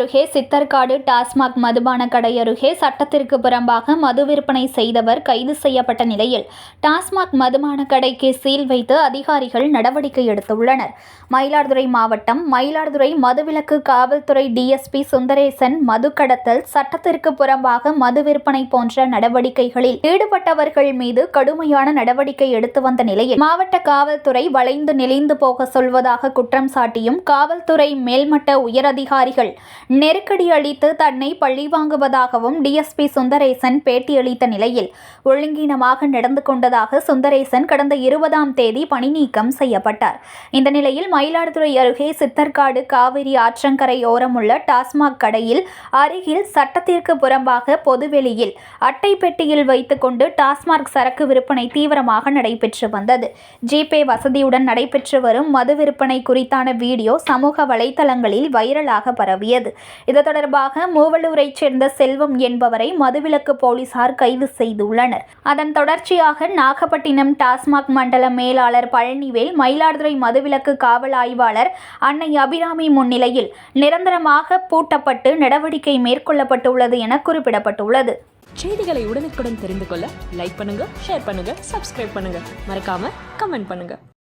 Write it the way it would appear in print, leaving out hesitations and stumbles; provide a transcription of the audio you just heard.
அருகே சித்தர்காடு டாஸ்மாக் மதுபான கடை அருகே சட்டத்திற்கு புறம்பாக மது விற்பனை செய்தவர் கைது செய்யப்பட்ட நிலையில் டாஸ்மாக் மதுபான கடைக்கு சீல் வைத்து அதிகாரிகள் நடவடிக்கை எடுத்துள்ளனர். மயிலாடுதுறை மாவட்டம் மயிலாடுதுறை மதுவிலக்கு காவல்துறை டிஎஸ்பி சுந்தரேசன் மது கடத்தல், சட்டத்திற்கு புறம்பாக மது விற்பனை போன்ற நடவடிக்கைகளில் ஈடுபட்டவர்கள் மீது கடுமையான நடவடிக்கை எடுத்து வந்த நிலையில் மாவட்ட காவல்துறை வளைந்து நெளிந்து போக சொல்வதாக குற்றம் சாட்டியும் காவல்துறை மேல்மட்ட உயரதிகாரிகள் நெருக்கடி அளித்து தன்னை பழிவாங்குவதாகவும் டிஎஸ்பி சுந்தரேசன் பேட்டியளித்த நிலையில் ஒழுங்கீனமாக நடந்து கொண்டதாக சுந்தரேசன் கடந்த 20ஆம் தேதி பணி நீக்கம் செய்யப்பட்டார். இந்த நிலையில் மயிலாடுதுறை அருகே சித்தர்காடு காவிரி ஆற்றங்கரை ஓரமுள்ள டாஸ்மாக் கடையில் அருகில் சட்டத்திற்கு புறம்பாக பொதுவெளியில் அட்டை பெட்டியில் வைத்துக் கொண்டு டாஸ்மாக் சரக்கு விற்பனை தீவிரமாக நடைபெற்று வந்தது. ஜிபே வசதியுடன் நடைபெற்று வரும் மது விற்பனை குறித்தான வீடியோ சமூக வலைதளங்களில் வைரலாக பரவியது. இது தொடர்பாக மூவலூரைச் சேர்ந்த செல்வம் என்பவரை மதுவிலக்கு போலீசார் கைது செய்துள்ளனர். அதன் தொடர்ச்சியாக நாகப்பட்டினம் டாஸ்மாக் மண்டல மேலாளர் பழனிவேல், மயிலாடுதுறை மதுவிலக்கு காவல் ஆய்வாளர் அன்னை அபிராமி முன்னிலையில் நிரந்தரமாக பூட்டப்பட்டு நடவடிக்கை மேற்கொள்ளப்பட்டுள்ளது என குறிப்பிடப்பட்டுள்ளது. செய்திகளை உடனுக்குடன் தெரிந்து கொள்ள லைக் பண்ணுங்க, ஷேர் பண்ணுங்க, சப்ஸ்கிரைப் பண்ணுங்க, மறக்காம கமெண்ட் பண்ணுங்க.